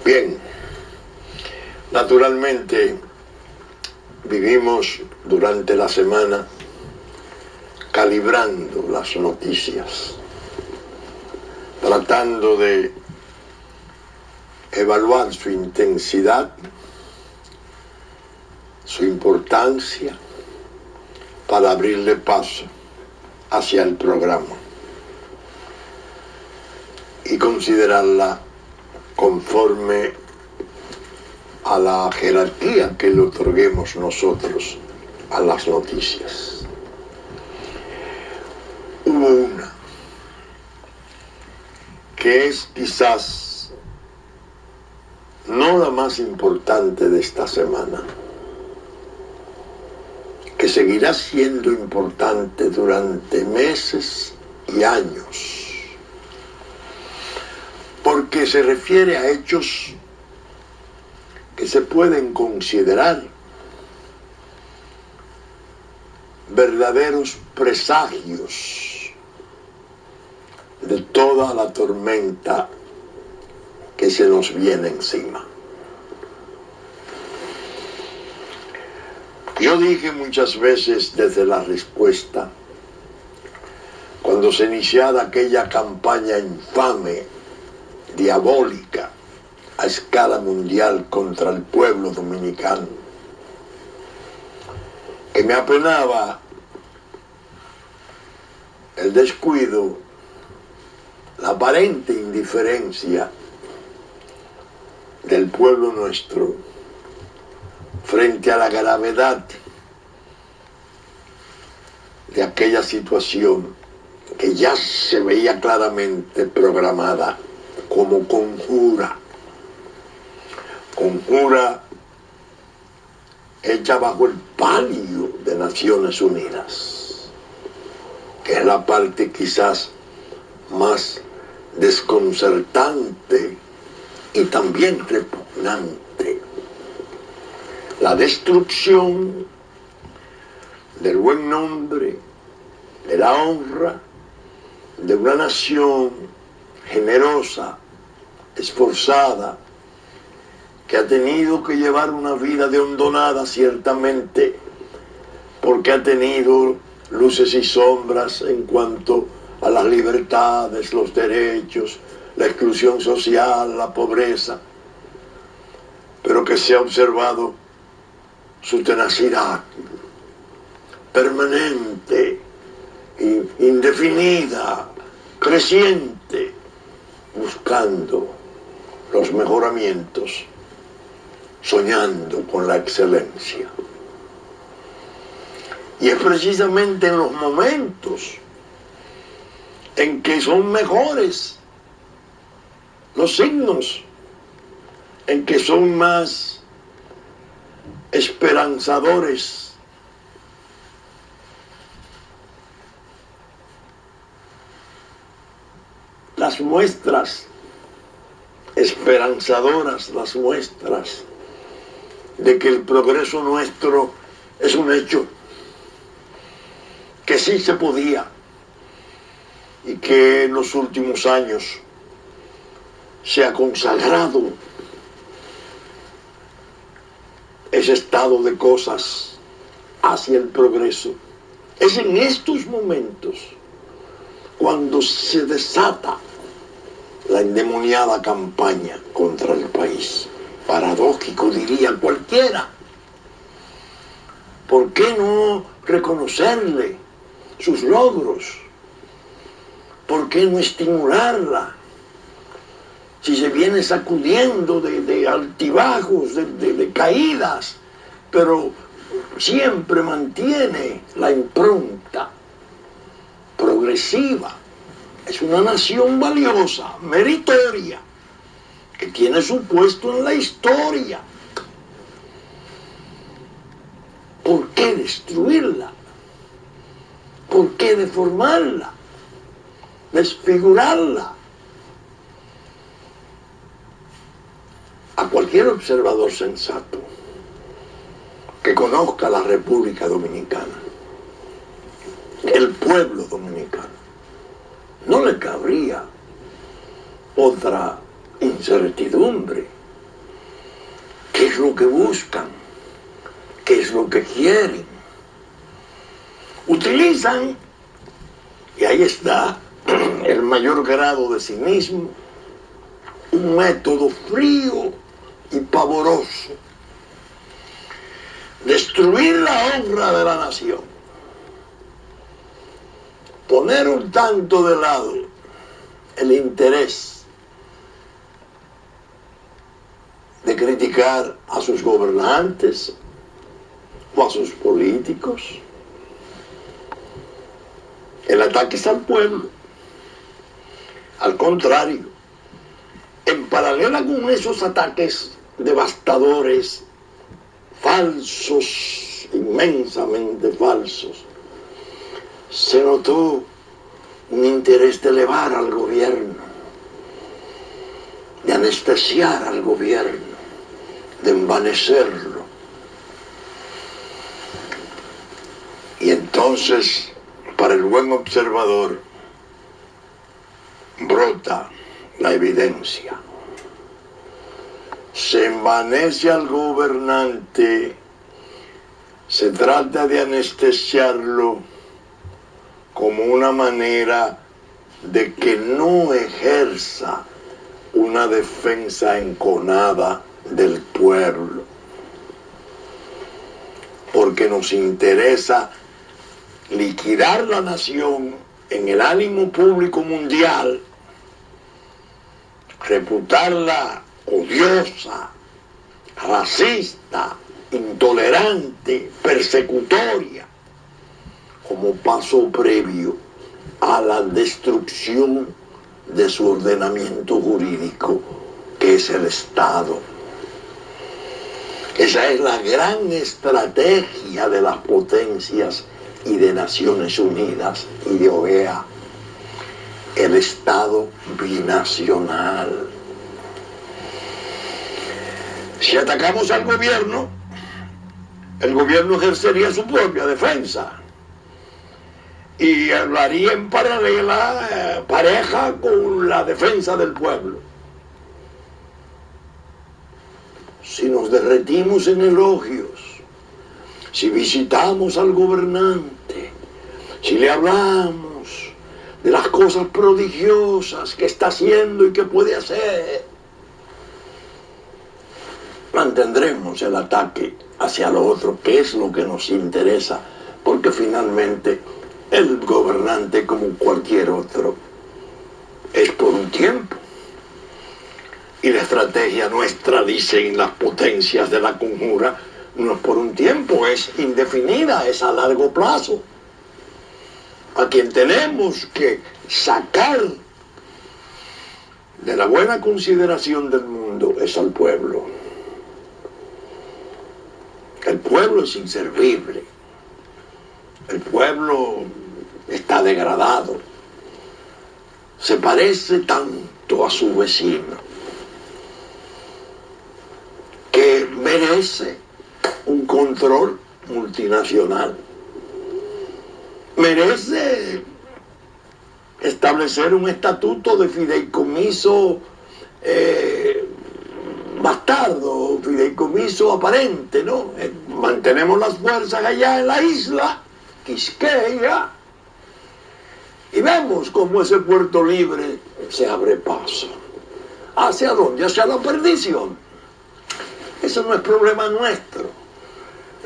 Bien, naturalmente vivimos durante la semana calibrando las noticias, tratando de evaluar su intensidad, su importancia, para abrirle paso hacia el programa y considerarla conforme a la jerarquía que le otorguemos nosotros a las noticias. Hubo una que es quizás no la más importante de esta semana, que seguirá siendo importante durante meses y años, porque se refiere a hechos que se pueden considerar verdaderos presagios de toda la tormenta que se nos viene encima. Yo dije muchas veces desde la respuesta, cuando se iniciara aquella campaña infame, diabólica, a escala mundial contra el pueblo dominicano, que me apenaba el descuido, la aparente indiferencia del pueblo nuestro frente a la gravedad de aquella situación que ya se veía claramente programada como conjura hecha bajo el palio de Naciones Unidas, que es la parte quizás más desconcertante y también repugnante. La destrucción del buen nombre, de la honra de una nación generosa, esforzada, que ha tenido que llevar una vida de hondonada ciertamente, porque ha tenido luces y sombras en cuanto a las libertades, los derechos, la exclusión social, la pobreza, pero que se ha observado su tenacidad permanente, indefinida, creciente, buscando los mejoramientos, soñando con la excelencia. Y es precisamente en los momentos en que son mejores los signos, en que son más esperanzadores, las muestras esperanzadoras, las muestras de que el progreso nuestro es un hecho, que sí se podía, y que en los últimos años se ha consagrado ese estado de cosas hacia el progreso. Es en estos momentos cuando se desata la endemoniada campaña contra el país. Paradójico, diría cualquiera. ¿Por qué no reconocerle sus logros? ¿Por qué no estimularla? Si se viene sacudiendo de altibajos, de caídas, pero siempre mantiene la impronta progresiva. Es una nación valiosa, meritoria, que tiene su puesto en la historia. ¿Por qué destruirla? ¿Por qué deformarla? Desfigurarla. A cualquier observador sensato que conozca la República Dominicana, el pueblo dominicano, no le cabría otra incertidumbre es lo que buscan, qué es lo que quieren. Utilizan, y ahí está el mayor grado de cinismo, un método frío y pavoroso: destruir la honra de la nación, poner un tanto de lado el interés de criticar a sus gobernantes o a sus políticos. El ataque es al pueblo. Al contrario, en paralela con esos ataques devastadores, falsos, inmensamente falsos, se notó un interés de elevar al gobierno, de anestesiar al gobierno, de envanecerlo. Y entonces, para el buen observador, brota la evidencia. Se envanece al gobernante, se trata de anestesiarlo como una manera de que no ejerza una defensa enconada del pueblo, porque nos interesa liquidar la nación en el ánimo público mundial, reputarla odiosa, racista, intolerante, persecutoria, como paso previo a la destrucción de su ordenamiento jurídico, que es el Estado. Esa es la gran estrategia de las potencias y de Naciones Unidas y de OEA, el Estado binacional. Si atacamos al gobierno, el gobierno ejercería su propia defensa y hablaría en paralela, pareja con la defensa del pueblo. Si nos derretimos en elogios, si visitamos al gobernante, si le hablamos de las cosas prodigiosas que está haciendo y que puede hacer, mantendremos el ataque hacia lo otro, que es lo que nos interesa, porque finalmente el gobernante, como cualquier otro, es por un tiempo. Y la estrategia nuestra, dicen las potencias de la conjura, no es por un tiempo, es indefinida, es a largo plazo. A quien tenemos que sacar de la buena consideración del mundo es al pueblo. El pueblo es inservible. El pueblo está degradado. Se parece tanto a su vecino que merece un control multinacional. Merece establecer un estatuto de fideicomiso bastardo, fideicomiso aparente, ¿no? Mantenemos las fuerzas allá en la isla Quisqueya y vemos cómo ese puerto libre se abre paso. ¿Hacia dónde? Hacia la perdición. Eso no es problema nuestro.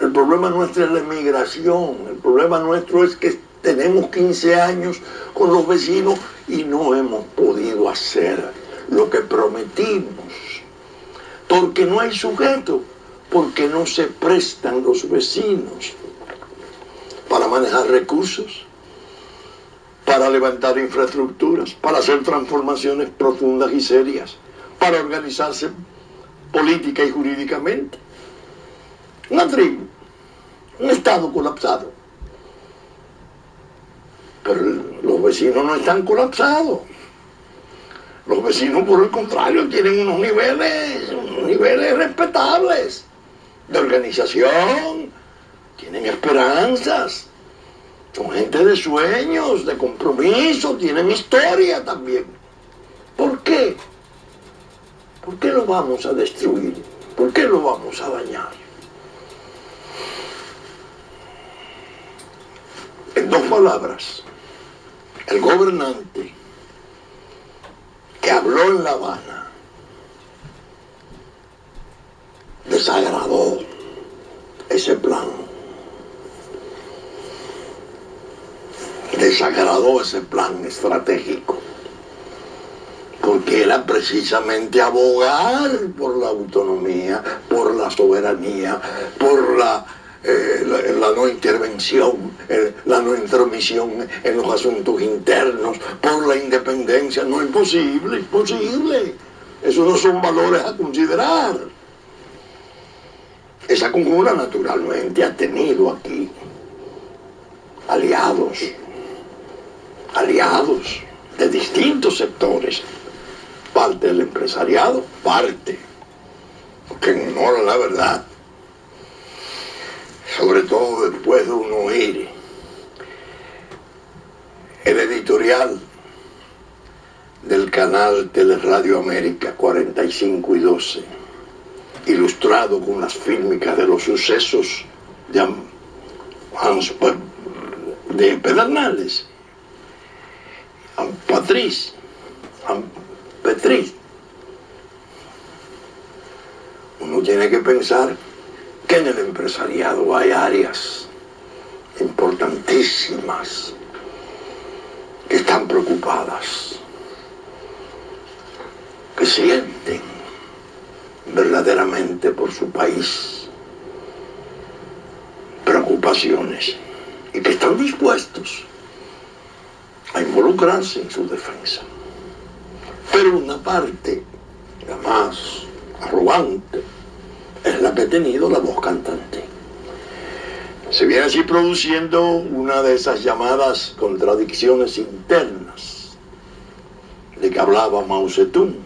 El problema nuestro es la emigración. El problema nuestro es que tenemos 15 años con los vecinos y no hemos podido hacer lo que prometimos. Porque no hay sujeto, porque no se prestan los vecinos para manejar recursos, para levantar infraestructuras, para hacer transformaciones profundas y serias, para organizarse política y jurídicamente. Una tribu, un estado colapsado. Pero los vecinos no están colapsados. Los vecinos, por el contrario, tienen unos niveles respetables de organización, tienen esperanzas, son gente de sueños, de compromiso, tienen historia también. ¿Por qué? ¿Por qué lo vamos a destruir? ¿Por qué lo vamos a dañar? En dos palabras, el gobernante que habló en La Habana desagradó ese plan. Desagradó ese plan estratégico, porque era precisamente abogar por la autonomía, por la soberanía, por la no intervención, la no intromisión en los asuntos internos, por la independencia. No es posible, imposible. Esos no son valores a considerar. Esa conjura naturalmente ha tenido aquí aliados de distintos sectores, parte del empresariado, parte, porque en honor a la verdad, sobre todo después de uno oír el editorial del canal Teleradio América 45 y 12, ilustrado con las fílmicas de los sucesos de Pedernales, Petriz. Uno tiene que pensar que en el empresariado hay áreas importantísimas que están preocupadas, que sienten verdaderamente por su país preocupaciones y que están dispuestos a involucrarse en su defensa. Pero una parte, la más arrogante, es la que ha tenido la voz cantante. Se viene así produciendo una de esas llamadas contradicciones internas de que hablaba Mao Zedong.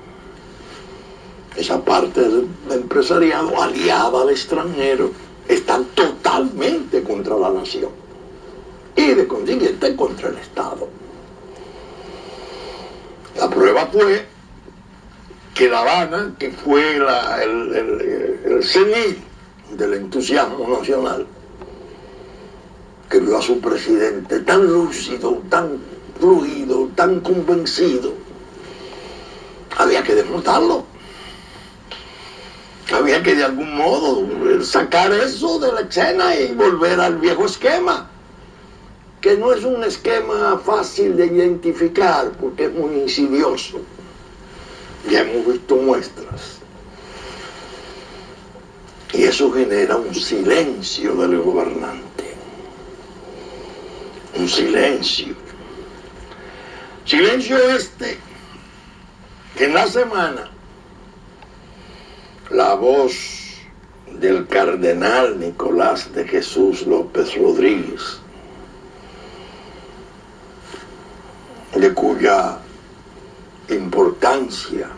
Esa parte del empresariado aliada al extranjero está totalmente contra la nación y de consiguiente contra el Estado. La prueba fue que La Habana, que fue el cenit del entusiasmo nacional, que vio a su presidente tan lúcido, tan fluido, tan convencido, había que desmontarlo. Había que de algún modo sacar eso de la escena y volver al viejo esquema, que no es un esquema fácil de identificar porque es muy insidioso. Ya hemos visto muestras. Y eso genera un silencio del gobernante. Un silencio. Silencio este que en la semana la voz del cardenal Nicolás de Jesús López Rodríguez, de cuya importancia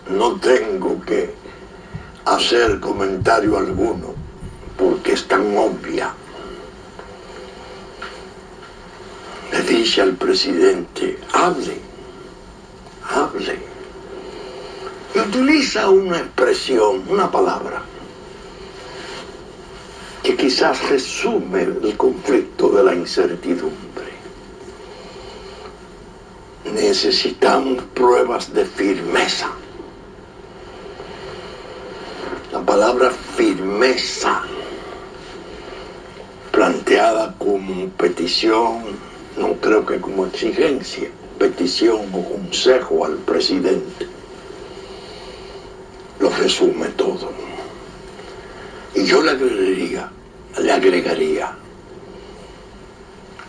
no tengo que hacer comentario alguno porque es tan obvia, le dice al presidente: hable, y utiliza una expresión, una palabra que quizás resume el conflicto de la incertidumbre. Necesitamos pruebas de firmeza. La palabra firmeza, planteada como petición, no creo que como exigencia, petición o consejo al presidente, lo resume todo. Y yo le agregaría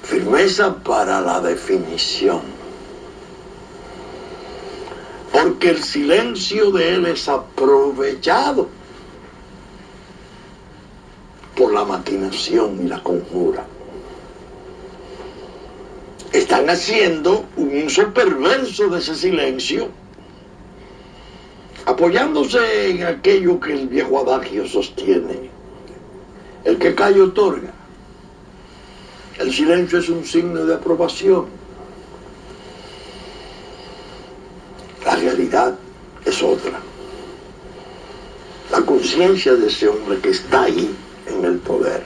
firmeza para la definición, porque el silencio de él es aprovechado por la maquinación y la conjura. Están haciendo un uso perverso de ese silencio, apoyándose en aquello que el viejo adagio sostiene: el que calla otorga. El silencio es un signo de aprobación. La realidad es otra. La conciencia de ese hombre que está ahí en el poder,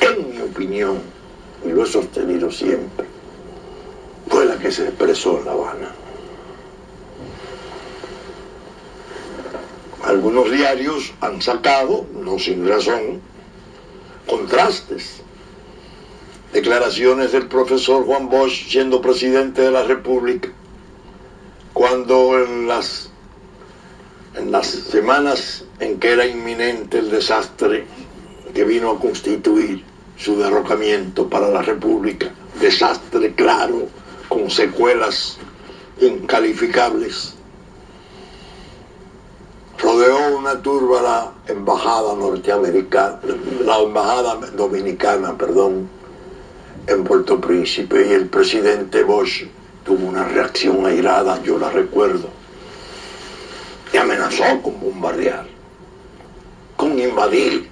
en mi opinión, y lo he sostenido siempre, fue la que se expresó en La Habana. Algunos diarios han sacado, no sin razón, contrastes. Declaraciones del profesor Juan Bosch siendo presidente de la República, cuando en las semanas en que era inminente el desastre que vino a constituir su derrocamiento para la República, desastre claro, con secuelas incalificables, rodeó una turba la embajada norteamericana, la embajada dominicana, en Puerto Príncipe, y el presidente Bosch tuvo una reacción airada, yo la recuerdo, y amenazó con bombardear, con invadir.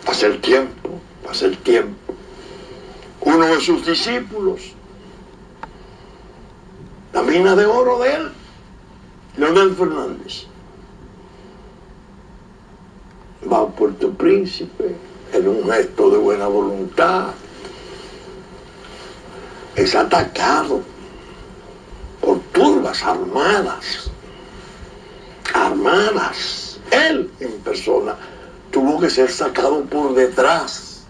Pasa el tiempo. Uno de sus discípulos, la mina de oro de él, Leonel Fernández, va a Puerto Príncipe en un gesto de buena voluntad, es atacado por turbas armadas, él en persona tuvo que ser sacado por detrás.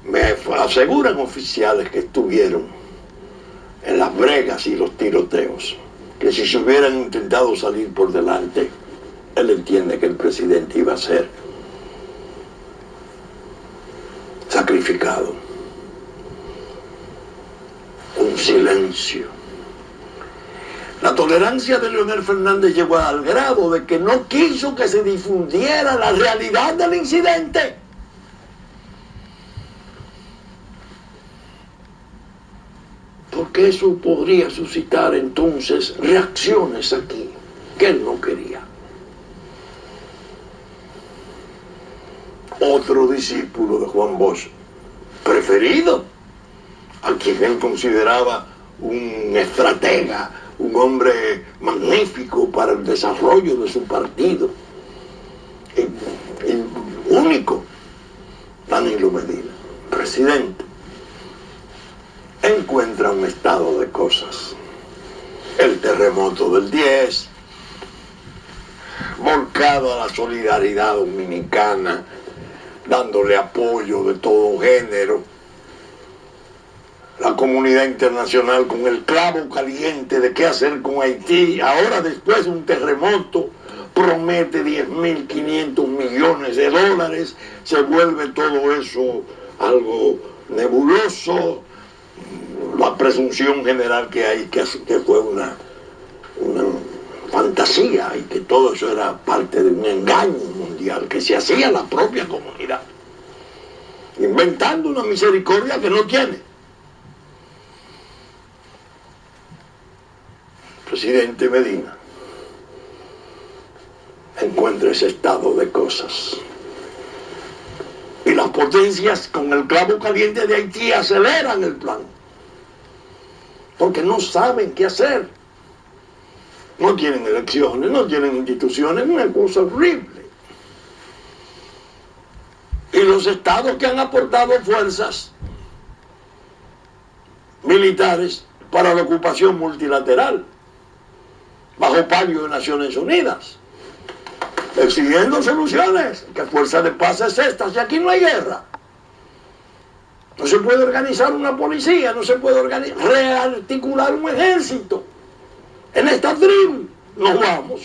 Me aseguran oficiales que estuvieron en las bregas y los tiroteos, que si se hubieran intentado salir por delante, él entiende que el presidente iba a ser sacrificado. Un silencio. La tolerancia de Leonel Fernández llegó al grado de que no quiso que se difundiera la realidad del incidente. Porque eso podría suscitar entonces reacciones aquí que él no quería. Otro discípulo de Juan Bosch, preferido, a quien él consideraba un estratega, un hombre magnífico para el desarrollo de su partido, y único, Danilo Medina, presidente, encuentra un estado de cosas. El terremoto del 10, volcado a la solidaridad dominicana, dándole apoyo de todo género. La comunidad internacional con el clavo caliente de qué hacer con Haití. Ahora, después de un terremoto, promete 10.500 millones de dólares. Se vuelve todo eso algo nebuloso. La presunción general que hay que fue una fantasía y que todo eso era parte de un engaño mundial que se hacía la propia comunidad, inventando una misericordia que no tiene. Presidente Medina encuentra ese estado de cosas y las potencias con el clavo caliente de Haití aceleran el plan porque no saben qué hacer, no tienen elecciones, no tienen instituciones, es una cosa horrible. Y los estados que han aportado fuerzas militares para la ocupación multilateral bajo palio de Naciones Unidas, exigiendo soluciones. ¿Qué fuerza de paz es esta si aquí no hay guerra? No se puede organizar una policía, no se puede rearticular un ejército. En esta tribu nos vamos.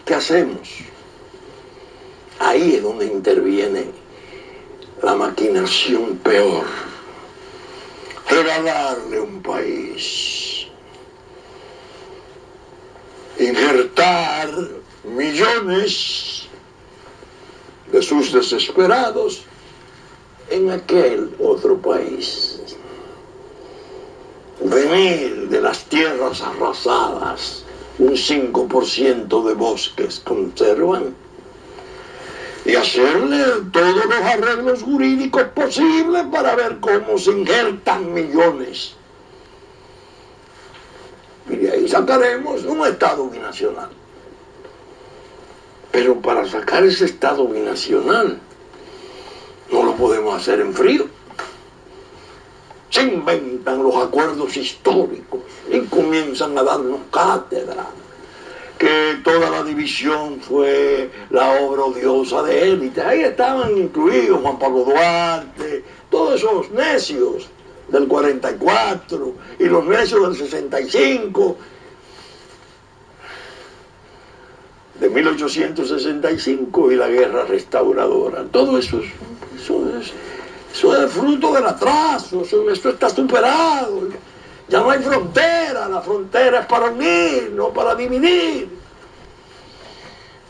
¿Qué hacemos? Ahí es donde interviene la maquinación peor. Regalarle un país. Injertar millones de sus desesperados en aquel otro país. Venir de las tierras arrasadas, un 5% de bosques conservan, y hacerle todos los arreglos jurídicos posibles para ver cómo se injertan millones Y de ahí sacaremos un Estado binacional. Pero para sacar ese Estado binacional, no lo podemos hacer en frío. Se inventan los acuerdos históricos y comienzan a darnos cátedra que toda la división fue la obra odiosa de élites. Ahí estaban incluidos Juan Pablo Duarte, todos esos necios del 44 y los necios del 65, de 1865 y la guerra restauradora. Todo eso es fruto del atraso, eso está superado. Ya no hay frontera, la frontera es para unir, no para dividir.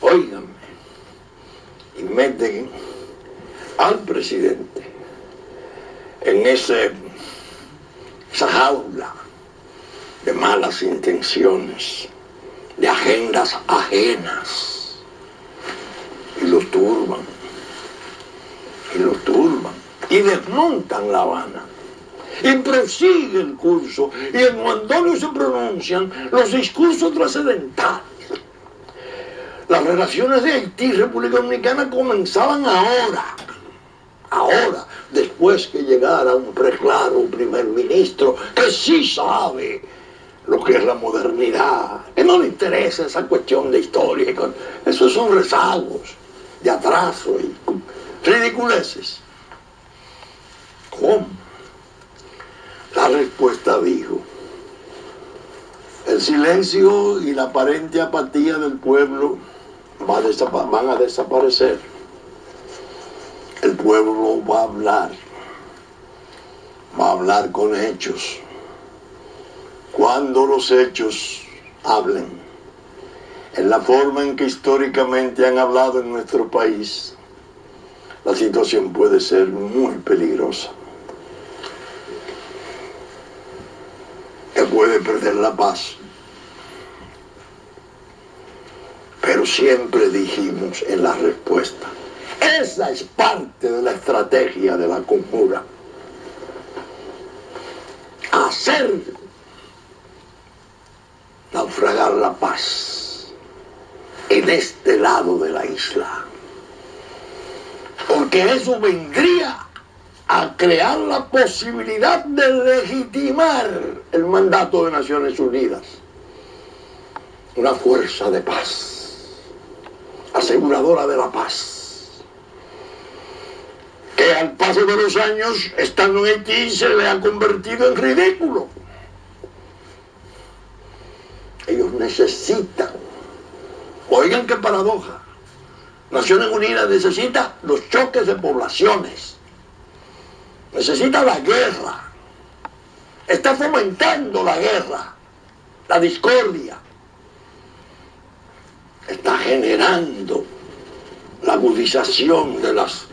Óiganme, y meten al presidente en esa jaula de malas intenciones, de agendas ajenas, y los turban, y desmontan La Habana. Y prosigue el curso, y en Guandolio se pronuncian los discursos trascendentales. Las relaciones de Haití y República Dominicana comenzaban ahora, después que llegara un preclaro primer ministro que sí sabe lo que es la modernidad, que no le interesa esa cuestión de historia, esos son rezagos de atraso y ridiculeces. ¿Cómo? La respuesta dijo: el silencio y la aparente apatía del pueblo van a desaparecer. El pueblo va a hablar con hechos. Cuando los hechos hablen, en la forma en que históricamente han hablado en nuestro país, la situación puede ser muy peligrosa. Puede perder la paz. Pero siempre dijimos en la respuesta, esa es parte de la estrategia de la conjura. Hacer naufragar la paz en este lado de la isla. Porque eso vendría a crear la posibilidad de legitimar el mandato de Naciones Unidas. Una fuerza de paz, aseguradora de la paz, que al paso de los años, estando en Haití, se le ha convertido en ridículo. Ellos necesitan, oigan qué paradoja, Naciones Unidas necesita los choques de poblaciones, necesita la guerra, está fomentando la guerra, la discordia, está generando la agudización de las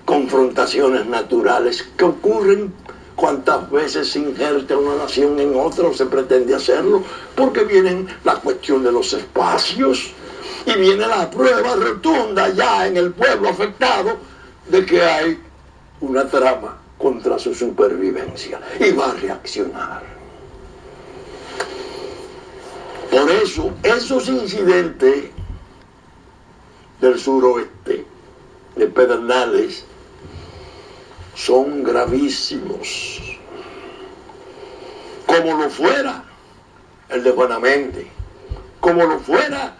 confrontaciones naturales que ocurren cuantas veces se injerta una nación en otra o se pretende hacerlo, porque viene la cuestión de los espacios y viene la prueba rotunda ya en el pueblo afectado de que hay una trama contra su supervivencia y va a reaccionar. Por eso, esos incidentes del suroeste, de Pedernales, son gravísimos. Como lo fuera el de Buenamente, como lo fuera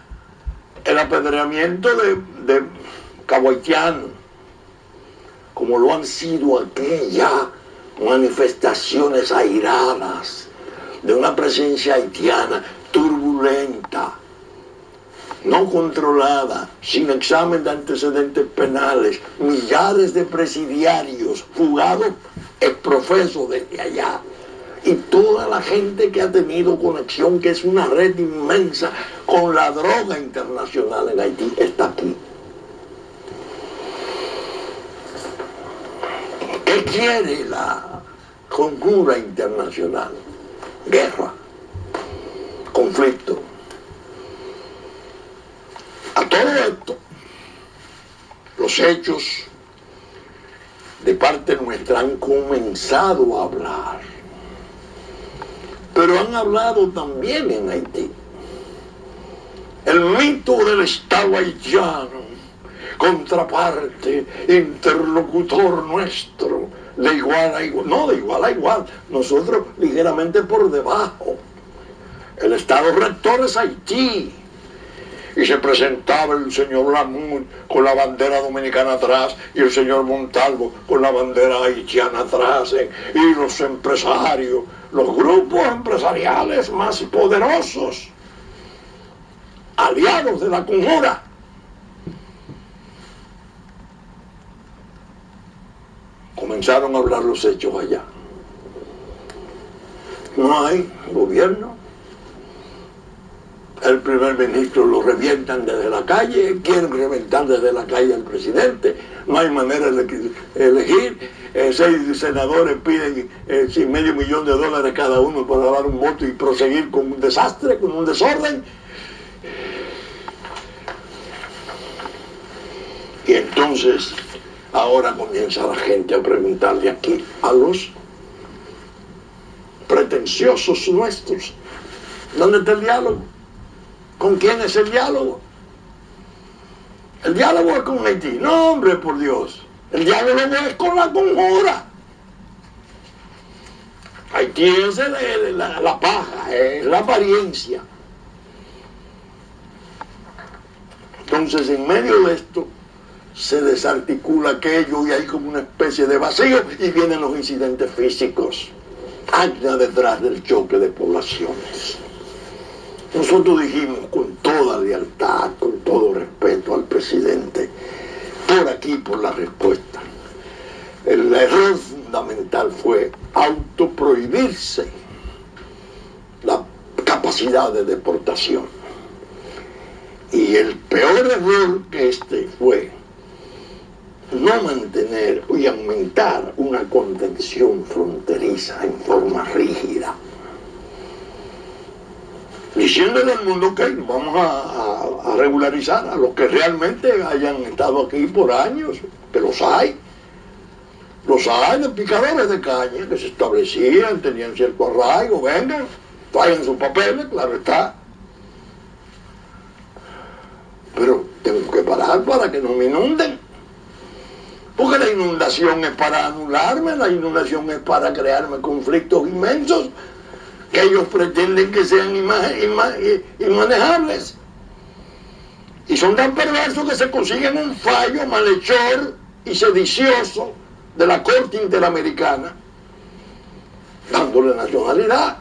el apedreamiento de Cabo Haitiano, como lo han sido aquellas manifestaciones airadas de una presencia haitiana turbulenta, no controlada, sin examen de antecedentes penales, millares de presidiarios fugados exprofeso desde allá, y toda la gente que ha tenido conexión, que es una red inmensa con la droga internacional en Haití, está aquí. ¿Qué quiere la conjura internacional? Guerra, conflicto. A todo esto, los hechos de parte nuestra han comenzado a hablar. Pero pero han hablado también en Haití. El mito del Estado haitiano, contraparte, interlocutor nuestro, de igual a igual, no de igual a igual, nosotros ligeramente por debajo. El Estado rector es Haití. Y se presentaba el señor Lamour con la bandera dominicana atrás y el señor Montalvo con la bandera haitiana atrás, y los empresarios, los grupos empresariales más poderosos, aliados de la conjura, comenzaron a hablar los hechos allá. No hay gobierno. El primer ministro lo revientan desde la calle, quieren reventar desde la calle al presidente, no hay manera de elegir, 6 senadores piden $500,000 cada uno para dar un voto y proseguir con un desastre, con un desorden. Y entonces, ahora comienza la gente a preguntarle aquí a los pretenciosos nuestros, ¿dónde está el diálogo? ¿Con quién es el diálogo? El diálogo es con Haití. No, hombre, por Dios. El diálogo es con la conjura. Haití es la paja, es la apariencia. Entonces, en medio de esto, se desarticula aquello y hay como una especie de vacío y vienen los incidentes físicos. Acta detrás del choque de poblaciones. Nosotros dijimos con toda lealtad, con todo respeto al presidente, por aquí, por la respuesta. El error fundamental fue autoprohibirse la capacidad de deportación. Y el peor error que este fue no mantener y aumentar una contención fronteriza en forma rígida, diciéndole al mundo que vamos a regularizar a los que realmente hayan estado aquí por años, que los hay de picadores de caña que se establecían, tenían cierto arraigo, vengan, traigan sus papeles, claro está. Pero tengo que parar para que no me inunden, porque la inundación es para anularme, la inundación es para crearme conflictos inmensos que ellos pretenden que sean inmanejables. Y son tan perversos que se consiguen un fallo malhechor y sedicioso de la Corte Interamericana, dándole nacionalidad,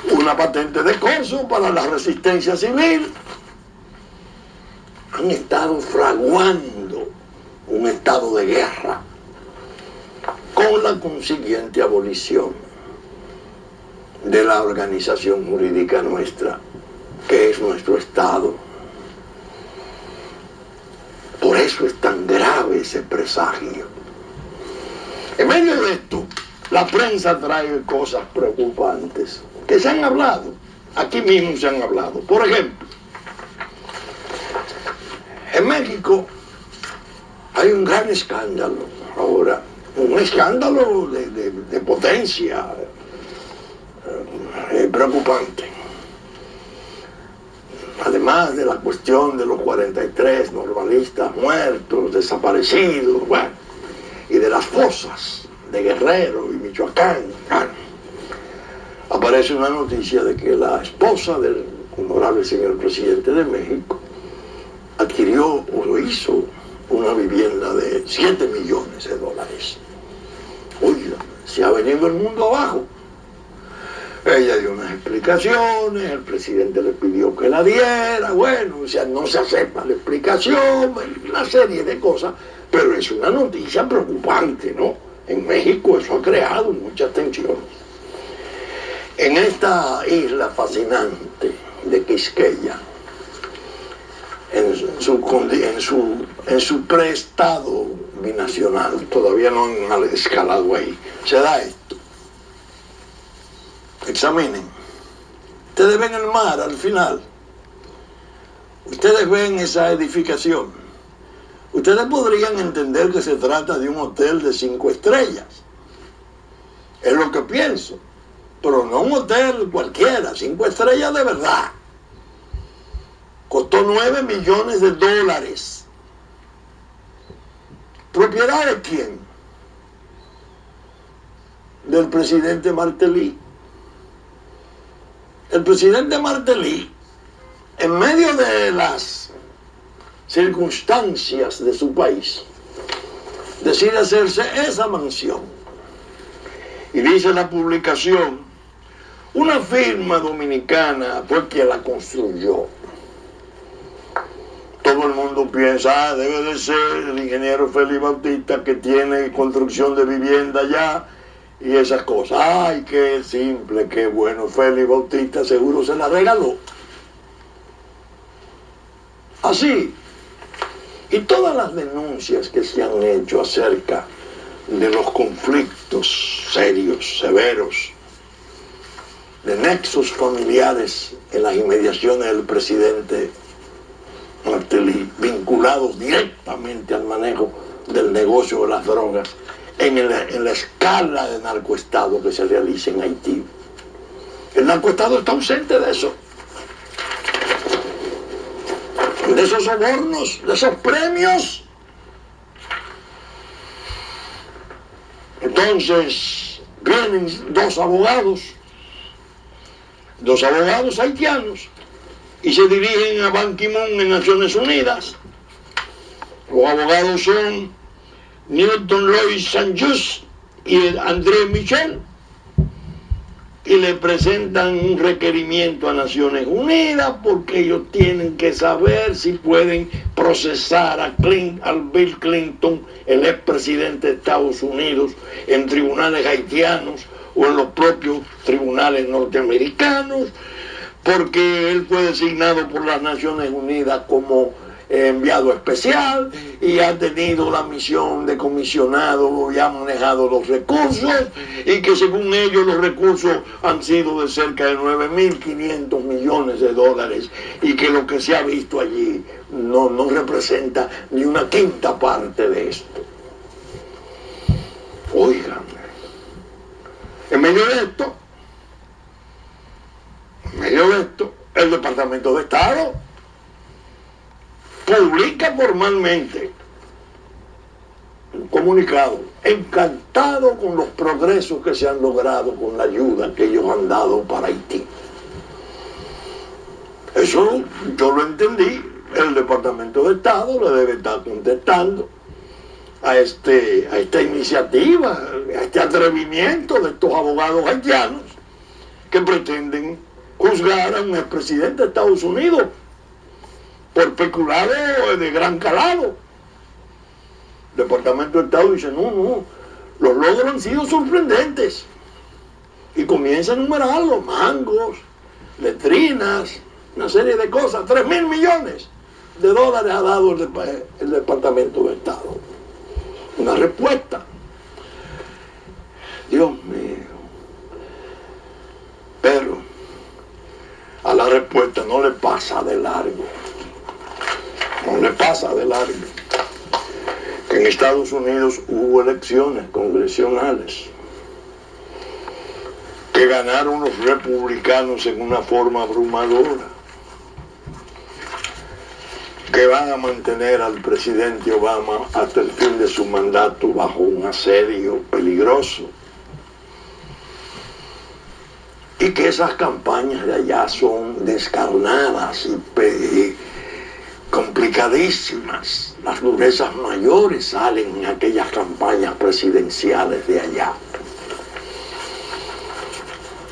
una patente de corso para la resistencia civil. Han estado fraguando un estado de guerra con la consiguiente abolición de la organización jurídica nuestra, que es nuestro Estado. Por eso es tan grave ese presagio. En medio de esto, la prensa trae cosas preocupantes que se han hablado, aquí mismo se han hablado. Por ejemplo, en México hay un gran escándalo ahora, un escándalo de potencia, preocupante. Además de la cuestión de los 43 normalistas muertos, desaparecidos, bueno, y de las fosas de Guerrero y Michoacán, aparece una noticia de que la esposa del honorable señor presidente de México adquirió o hizo una vivienda de $7 millones. Oiga, se ha venido el mundo abajo. Ella dio unas explicaciones, el presidente le pidió que la diera, bueno, o sea, no se acepta la explicación, una serie de cosas, pero es una noticia preocupante, ¿no? En México eso ha creado mucha tensión. En esta isla fascinante de Quisqueya, en su preestado binacional, todavía no han escalado ahí, se da esto. Examinen. Ustedes ven el mar al final. Ustedes ven esa edificación. Ustedes podrían entender que se trata de un hotel de 5 estrellas. Es lo que pienso. pero no un hotel cualquiera, 5 estrellas de verdad. Costó $9 millones. ¿Propiedad de quién? Del presidente Martelly. El presidente Martelly, en medio de las circunstancias de su país, decide hacerse esa mansión. Y dice la publicación, una firma dominicana fue quien la construyó. Todo el mundo piensa, debe de ser el ingeniero Félix Bautista que tiene construcción de vivienda allá y esas cosas. Ay, qué simple, qué bueno, Félix Bautista seguro se la regaló. Así. Y todas las denuncias que se han hecho acerca de los conflictos serios, severos, de nexos familiares en las inmediaciones del presidente Martelly, vinculados directamente al manejo del negocio de las drogas en la escala de narcoestado que se realiza en Haití. El narcoestado está ausente de eso. De esos sobornos, de esos premios. Entonces vienen dos abogados haitianos, y se dirigen a Ban Ki-moon en Naciones Unidas. Los abogados son Newton Lloyd St. Just y André Michel, y le presentan un requerimiento a Naciones Unidas porque ellos tienen que saber si pueden procesar al Bill Clinton, el expresidente de Estados Unidos, en tribunales haitianos o en los propios tribunales norteamericanos, porque él fue designado por las Naciones Unidas como enviado especial y ha tenido la misión de comisionado y ha manejado los recursos, y que según ellos los recursos han sido de cerca de 9.500 millones de dólares, y que lo que se ha visto allí no representa ni una quinta parte de esto. Oigan, en medio de esto, el Departamento de Estado publica formalmente un comunicado, encantado con los progresos que se han logrado con la ayuda que ellos han dado para Haití. Eso yo lo entendí, el Departamento de Estado le debe estar contestando a esta iniciativa, a este atrevimiento de estos abogados haitianos que pretenden juzgar a un expresidente de Estados Unidos por peculado de gran calado. El Departamento de Estado dice, no, los logros han sido sorprendentes. Y comienza a enumerarlos, mangos, letrinas, una serie de cosas. 3.000 millones de dólares ha dado el Departamento de Estado. Una respuesta. Dios mío. Pero a la respuesta no le pasa de largo. No le pasa de largo que en Estados Unidos hubo elecciones congresionales que ganaron los republicanos en una forma abrumadora, que van a mantener al presidente Obama hasta el fin de su mandato bajo un asedio peligroso, y que esas campañas de allá son descarnadas y complicadísimas. Las durezas mayores salen en aquellas campañas presidenciales de allá.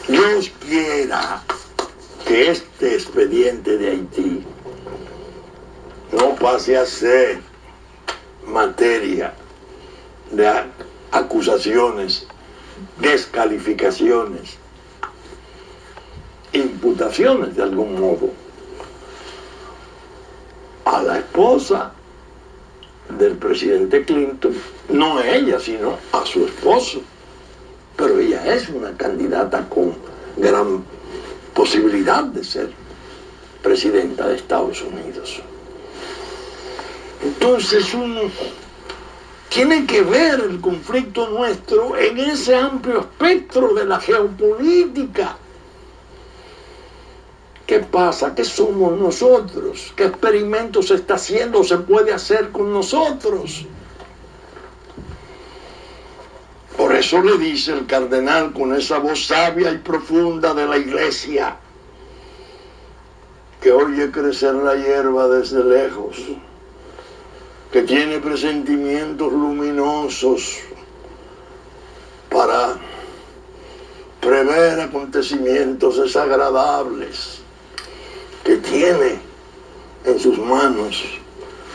Dios quiera que este expediente de Haití no pase a ser materia de acusaciones, descalificaciones, imputaciones de algún modo a la esposa del presidente Clinton, no a ella, sino a su esposo. Pero ella es una candidata con gran posibilidad de ser presidenta de Estados Unidos. Entonces tiene que ver el conflicto nuestro en ese amplio espectro de la geopolítica. ¿Qué pasa? ¿Qué somos nosotros? ¿Qué experimento se está haciendo, se puede hacer con nosotros? Por eso le dice el cardenal con esa voz sabia y profunda de la Iglesia, que oye crecer la hierba desde lejos, que tiene presentimientos luminosos para prever acontecimientos desagradables, que tiene en sus manos,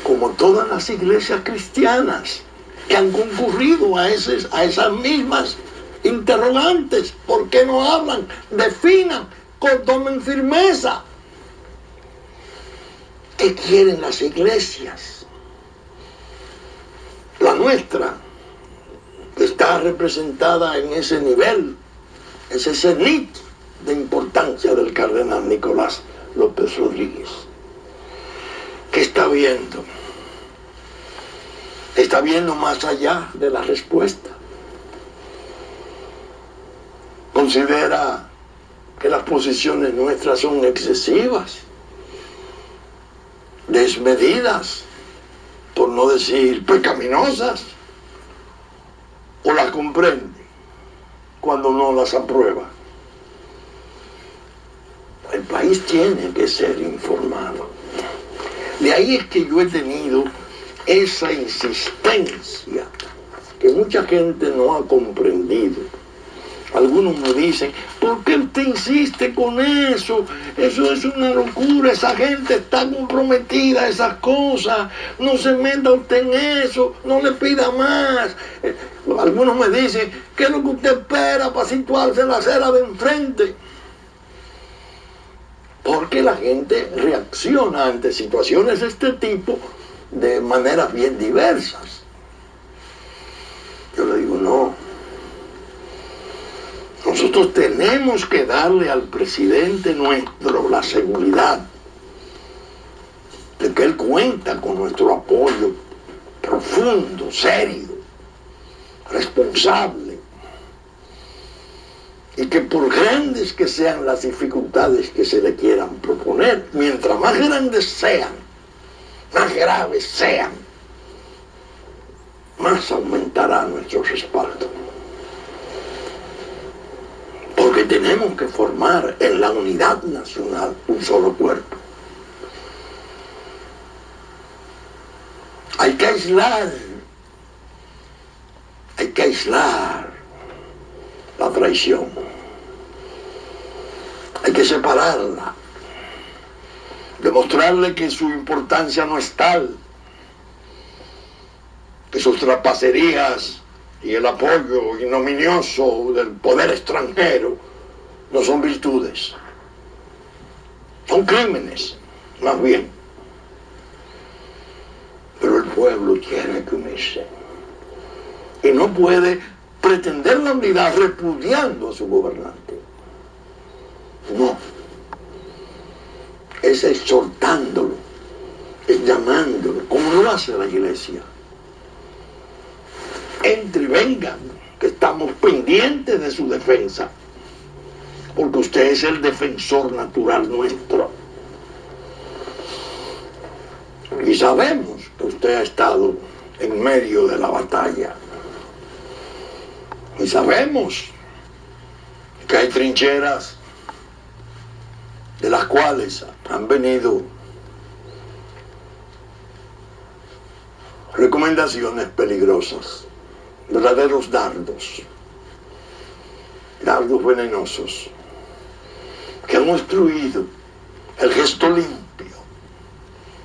como todas las iglesias cristianas que han concurrido a esas mismas interrogantes. ¿Por qué no hablan? Definan, tomen firmeza. ¿Qué quieren las iglesias? La nuestra está representada en ese nivel, ese cenit de importancia del cardenal Nicolás López Rodríguez. ¿Qué está viendo? Está viendo más allá de la respuesta. Considera que las posiciones nuestras son excesivas, desmedidas, por no decir pecaminosas, o las comprende cuando no las aprueba. El país tiene que ser informado. De ahí es que yo he tenido esa insistencia que mucha gente no ha comprendido. Algunos me dicen, ¿por qué usted insiste con eso? Eso es una locura, esa gente está comprometida a esas cosas, no se meta usted en eso, no le pida más. Algunos me dicen, ¿qué es lo que usted espera para situarse en la acera de enfrente? Porque la gente reacciona ante situaciones de este tipo de maneras bien diversas. Yo le digo, no. Nosotros tenemos que darle al presidente nuestro la seguridad de que él cuenta con nuestro apoyo profundo, serio, responsable, y que por grandes que sean las dificultades que se le quieran proponer, mientras más grandes sean, más graves sean, más aumentará nuestro respaldo. Porque tenemos que formar en la unidad nacional un solo cuerpo. Hay que aislar la traición. Hay que separarla. Demostrarle que su importancia no es tal, que sus trapacerías y el apoyo ignominioso del poder extranjero no son virtudes, son crímenes, más bien. Pero el pueblo tiene que unirse y no puede pretender la unidad repudiando a su gobernante. No, es exhortándolo, es llamándolo, como lo hace la Iglesia. Entre y vengan, que estamos pendientes de su defensa, porque usted es el defensor natural nuestro. Y sabemos que usted ha estado en medio de la batalla. Y sabemos que hay trincheras de las cuales han venido recomendaciones peligrosas, verdaderos dardos venenosos, que han obstruido el gesto limpio,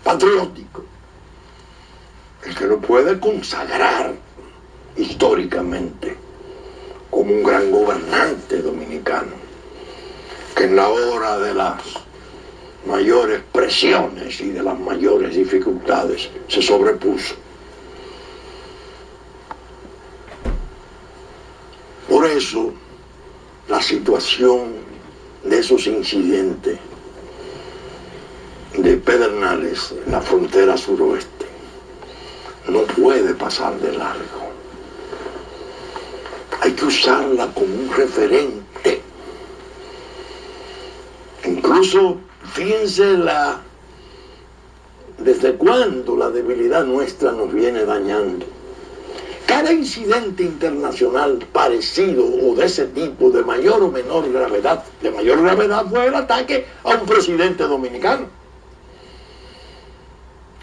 patriótico, el que lo puede consagrar históricamente como un gran gobernante dominicano, que en la hora de las mayores presiones y de las mayores dificultades se sobrepuso. Por eso, la situación de esos incidentes de Pedernales en la frontera suroeste no puede pasar de largo. Hay que usarla como un referente. Incluso, fíjense desde cuándo la debilidad nuestra nos viene dañando. Cada incidente internacional parecido o de ese tipo, de mayor o menor gravedad, de mayor gravedad fue el ataque a un presidente dominicano.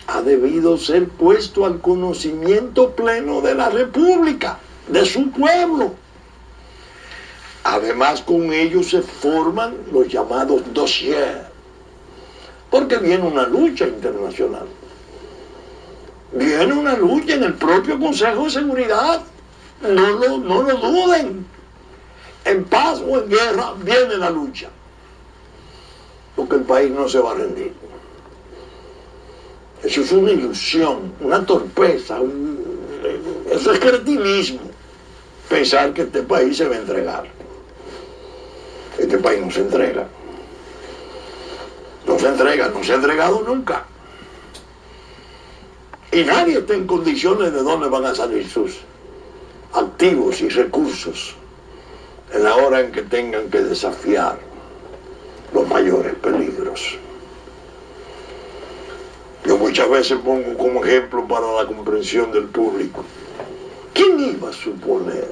Ha debido ser puesto al conocimiento pleno de la República, de su pueblo. Además, con ello se forman los llamados dossiers, porque viene una lucha internacional. Viene una lucha en el propio Consejo de Seguridad. No lo duden. En paz o en guerra viene la lucha. Porque el país no se va a rendir. Eso es una ilusión, una torpeza. Eso es cretinismo. Pensar que este país se va a entregar. Este país no se entrega. No se entrega, no se ha entregado nunca. Y nadie está en condiciones de dónde van a salir sus activos y recursos en la hora en que tengan que desafiar los mayores peligros. Yo muchas veces pongo como ejemplo para la comprensión del público. ¿Quién iba a suponer?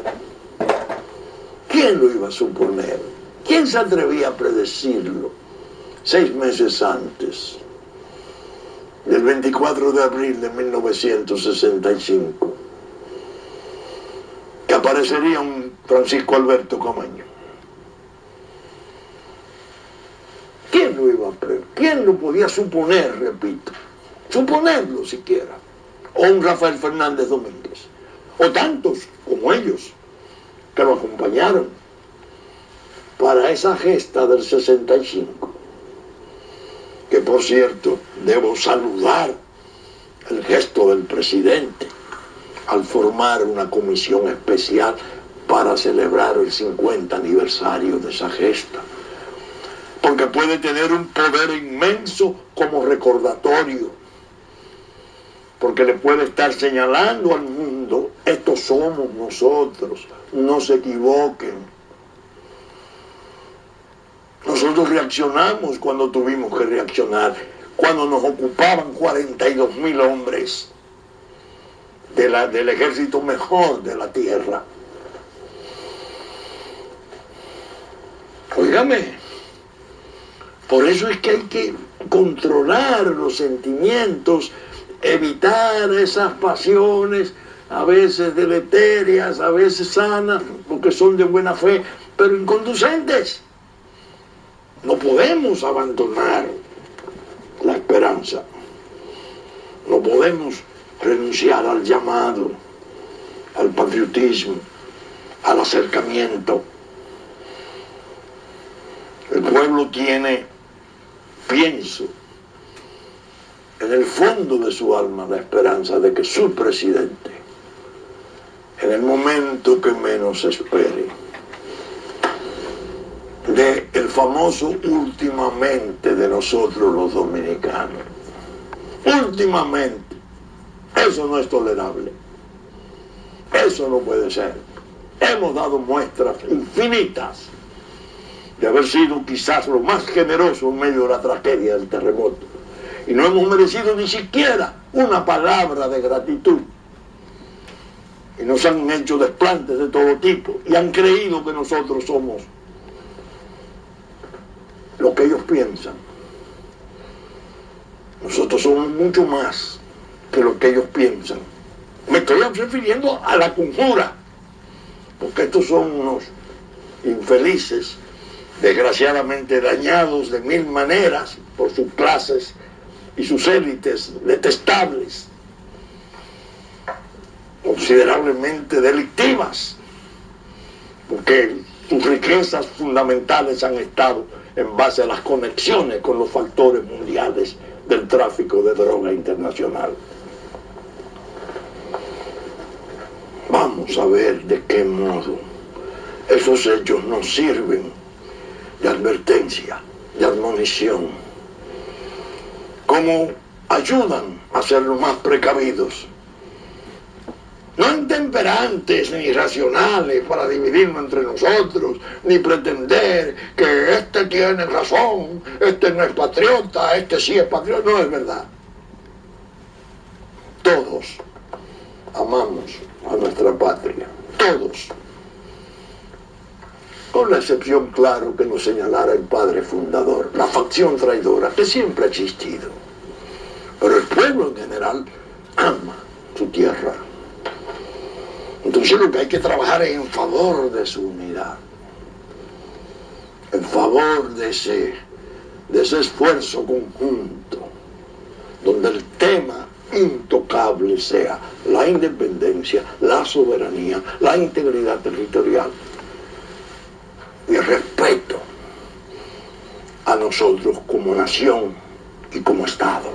¿Quién lo iba a suponer? ¿Quién se atrevía a predecirlo 6 meses antes del 24 de abril de 1965, que aparecería un Francisco Alberto Camaño? ¿Quién lo iba a prever? ¿Quién lo podía suponer, repito? Suponerlo siquiera. O un Rafael Fernández Domínguez. O tantos como ellos que lo acompañaron para esa gesta del 65. Que por cierto, debo saludar el gesto del presidente al formar una comisión especial para celebrar el 50 aniversario de esa gesta. Porque puede tener un poder inmenso como recordatorio. Porque le puede estar señalando al mundo, estos somos nosotros, no se equivoquen. Nosotros reaccionamos cuando tuvimos que reaccionar, cuando nos ocupaban 42.000 hombres del ejército mejor de la tierra. Óigame, por eso es que hay que controlar los sentimientos, evitar esas pasiones, a veces deleterias, a veces sanas, porque son de buena fe, pero inconducentes. No podemos abandonar la esperanza. No podemos renunciar al llamado, al patriotismo, al acercamiento. El pueblo tiene, pienso, en el fondo de su alma la esperanza de que su presidente, en el momento que menos espere, de el famoso últimamente de nosotros los dominicanos. Últimamente. Eso no es tolerable. Eso no puede ser. Hemos dado muestras infinitas de haber sido quizás lo más generoso en medio de la tragedia del terremoto. Y no hemos merecido ni siquiera una palabra de gratitud. Y nos han hecho desplantes de todo tipo y han creído que nosotros somos lo que ellos piensan. Nosotros somos mucho más que lo que ellos piensan. Me estoy refiriendo a la conjura, porque estos son unos infelices, desgraciadamente dañados de 1000 maneras por sus clases y sus élites detestables, considerablemente delictivas, porque sus riquezas fundamentales han estado en base a las conexiones con los factores mundiales del tráfico de droga internacional. Vamos a ver de qué modo esos hechos nos sirven de advertencia, de admonición, cómo ayudan a ser los más precavidos no intemperantes ni irracionales para dividirnos entre nosotros, ni pretender que este tiene razón, este no es patriota, este sí es patriota. No es verdad. Todos amamos a nuestra patria, todos. Con la excepción, claro, que nos señalara el padre fundador, la facción traidora que siempre ha existido. Pero el pueblo en general ama su tierra. Entonces lo que hay que trabajar es en favor de su unidad, en favor de ese esfuerzo conjunto, donde el tema intocable sea la independencia, la soberanía, la integridad territorial y el respeto a nosotros como nación y como Estado.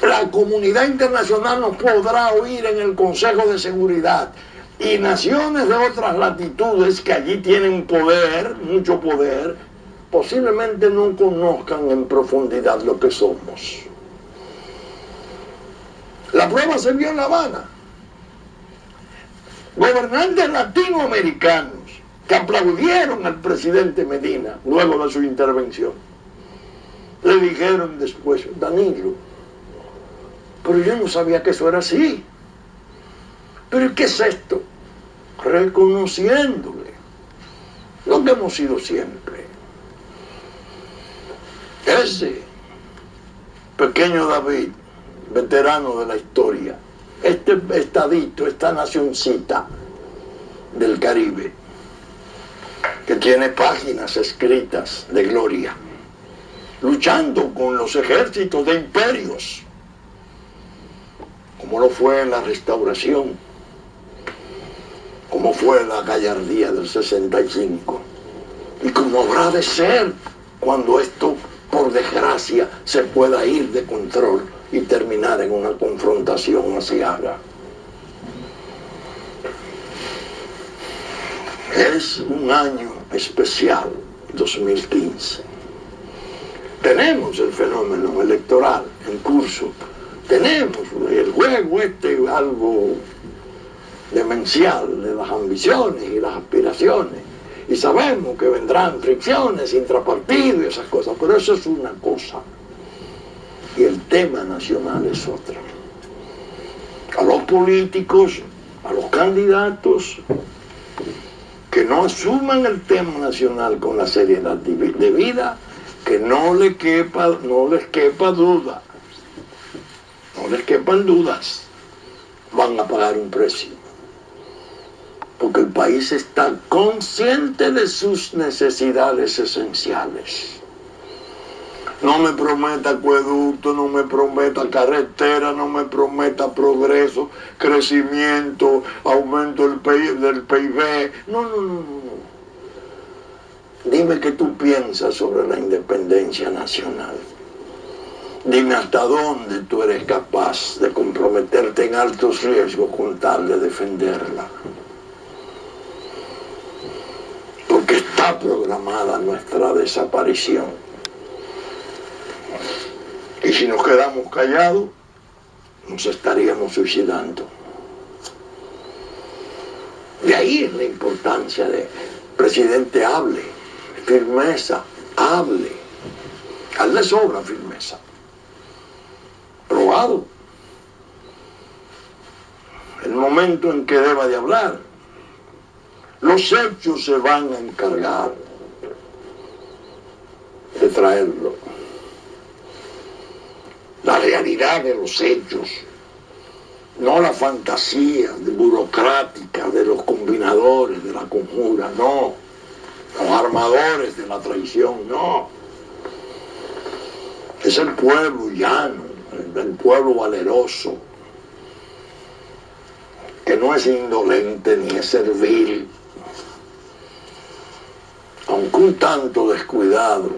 La comunidad internacional nos podrá oír en el Consejo de Seguridad, y naciones de otras latitudes que allí tienen poder, mucho poder, posiblemente no conozcan en profundidad lo que somos. La prueba se vio en La Habana. Gobernantes latinoamericanos que aplaudieron al presidente Medina luego de su intervención, le dijeron después: Danilo, pero yo no sabía que eso era así. ¿Pero qué es esto? Reconociéndole lo que hemos sido siempre. Ese pequeño David, veterano de la historia, este estadito, esta nacioncita del Caribe, que tiene páginas escritas de gloria, luchando con los ejércitos de imperios, como lo fue en la Restauración, como fue la gallardía del 65, y como habrá de ser cuando esto, por desgracia, se pueda ir de control y terminar en una confrontación asiaga. Es un año especial, 2015. Tenemos el fenómeno electoral en curso, tenemos el juego algo demencial de las ambiciones y las aspiraciones, y sabemos que vendrán fricciones intrapartido y esas cosas, pero eso es una cosa y el tema nacional es otra. A los políticos, a los candidatos que no asuman el tema nacional con la seriedad debida, que no les quepa duda, no les quepan dudas, van a pagar un precio. Porque el país está consciente de sus necesidades esenciales. No me prometa acueducto, no me prometa carretera, no me prometa progreso, crecimiento, aumento del PIB. No. Dime qué tú piensas sobre la independencia nacional. Dime hasta dónde tú eres capaz de comprometerte en altos riesgos con tal de defenderla. Porque está programada nuestra desaparición. Y si nos quedamos callados, nos estaríamos suicidando. De ahí es la importancia de presidente hable, firmeza, hable. A él le sobra firmeza. Probado. El momento en que deba de hablar, los hechos se van a encargar de traerlo. La realidad de los hechos, no la fantasía burocrática de los combinadores de la conjura, no, los armadores de la traición, no. Es el pueblo llano, el pueblo valeroso, que no es indolente ni es servil, aunque un tanto descuidado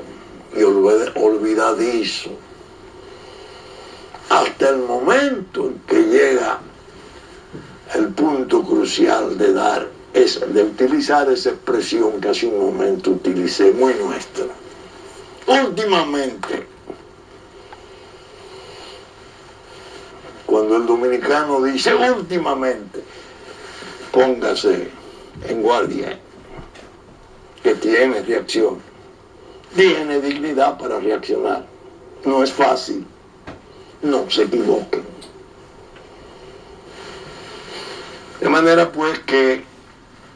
y olvidadizo, hasta el momento en que llega el punto crucial de utilizar esa expresión que hace un momento utilicé, muy nuestra. Últimamente, cuando el dominicano dice últimamente, póngase en guardia, que tiene reacción, tiene dignidad para reaccionar. No es fácil, no se equivoquen. De manera pues que,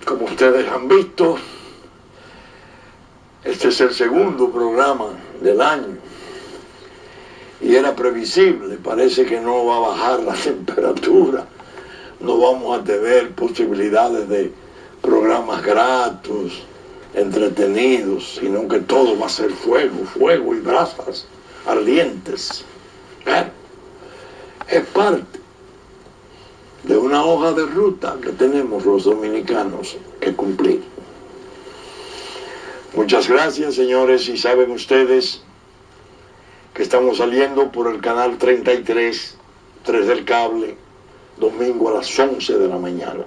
como ustedes han visto, este es el segundo programa del año y era previsible, parece que no va a bajar la temperatura, no vamos a tener posibilidades de programas gratos, entretenidos, sino que todo va a ser fuego, fuego y brasas ardientes. Es parte de una hoja de ruta que tenemos los dominicanos que cumplir. Muchas gracias, señores, y saben ustedes que estamos saliendo por el canal 33, 3 del cable, domingo a las 11 de la mañana.